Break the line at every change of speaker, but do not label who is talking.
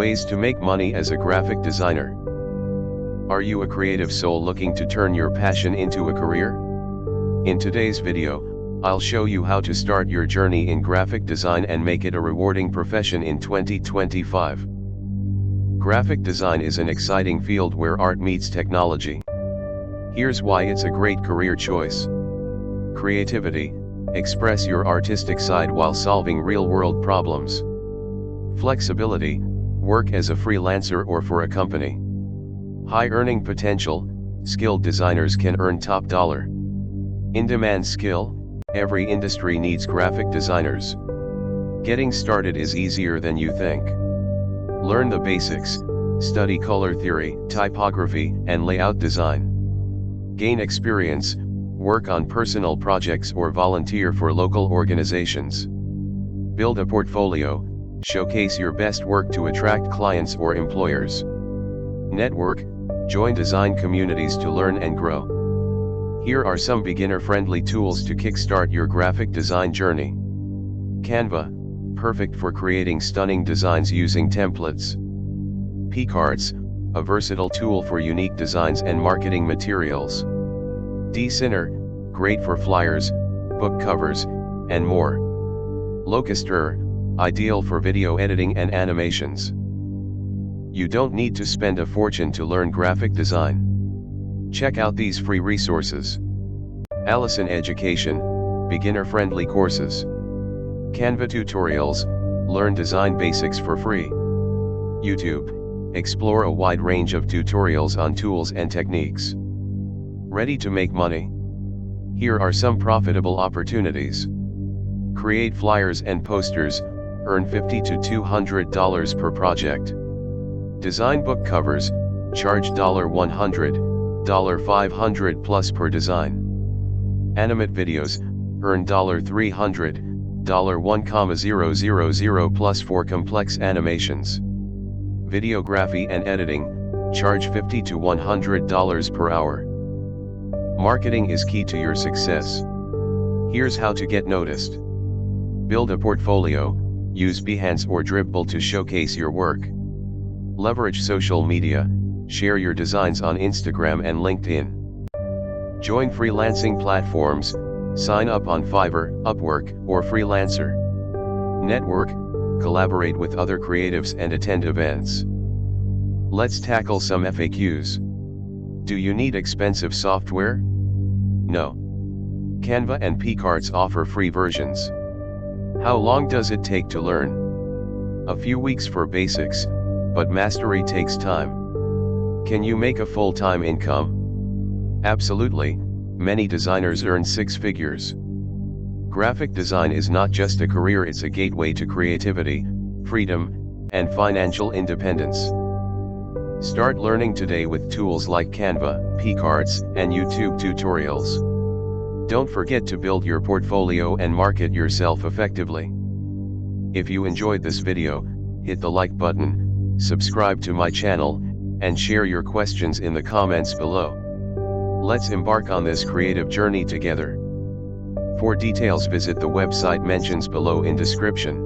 Ways to make money as a graphic designer. Are you a creative soul looking to turn your passion into a career? In today's video, I'll show you how to start your journey in graphic design and make it a rewarding profession in 2025. Graphic design is an exciting field where art meets technology. Here's why it's a great career choice. Creativity. Express your artistic side while solving real-world problems. Flexibility. Work as a freelancer or for a company. High earning potential. Skilled designers can earn top dollar. In-demand skill. Every industry needs graphic designers. Getting started is easier than you think. Learn the basics. Study color theory, typography, and layout design. Gain experience. Work on personal projects or volunteer for local organizations. Build a portfolio. Showcase your best work to attract clients or employers. Network. Join design communities to learn and grow. Here are some beginner-friendly tools to kickstart your graphic design journey. Canva. Perfect for creating stunning designs using templates. Picards. A versatile tool for unique designs and marketing materials. Designer. Great for flyers, book covers, and more. Locuster. Ideal for video editing and animations. You don't need to spend a fortune to learn graphic design. Check out these free resources. Allison Education, beginner-friendly courses. Canva tutorials, learn design basics for free. YouTube, explore a wide range of tutorials on tools and techniques. Ready to make money? Here are some profitable opportunities. Create flyers and posters, earn $50 to $200 per project. Design book covers, charge $100, $500 plus per design. Animate videos, earn $300, $1,000 plus for complex animations. Videography and editing, charge $50 to $100 per hour. Marketing is key to your success. Here's how to get noticed. Build a portfolio, use Behance or Dribbble to showcase your work. Leverage social media, share your designs on Instagram and LinkedIn. Join freelancing platforms, sign up on Fiverr, Upwork, or Freelancer. Network, collaborate with other creatives and attend events. Let's tackle some FAQs. Do you need expensive software? No. Canva and Picards offer free versions. How long does it take to learn? A few weeks for basics, but mastery takes time. Can you make a full-time income? Absolutely, many designers earn 6 figures. Graphic design is not just a career, it's a gateway to creativity, freedom, and financial independence. Start learning today with tools like Canva, Picards, and YouTube tutorials. Don't forget to build your portfolio and market yourself effectively. If you enjoyed this video, hit the like button, subscribe to my channel, and share your questions in the comments below. Let's embark on this creative journey together. For details, visit the website mentions below in description.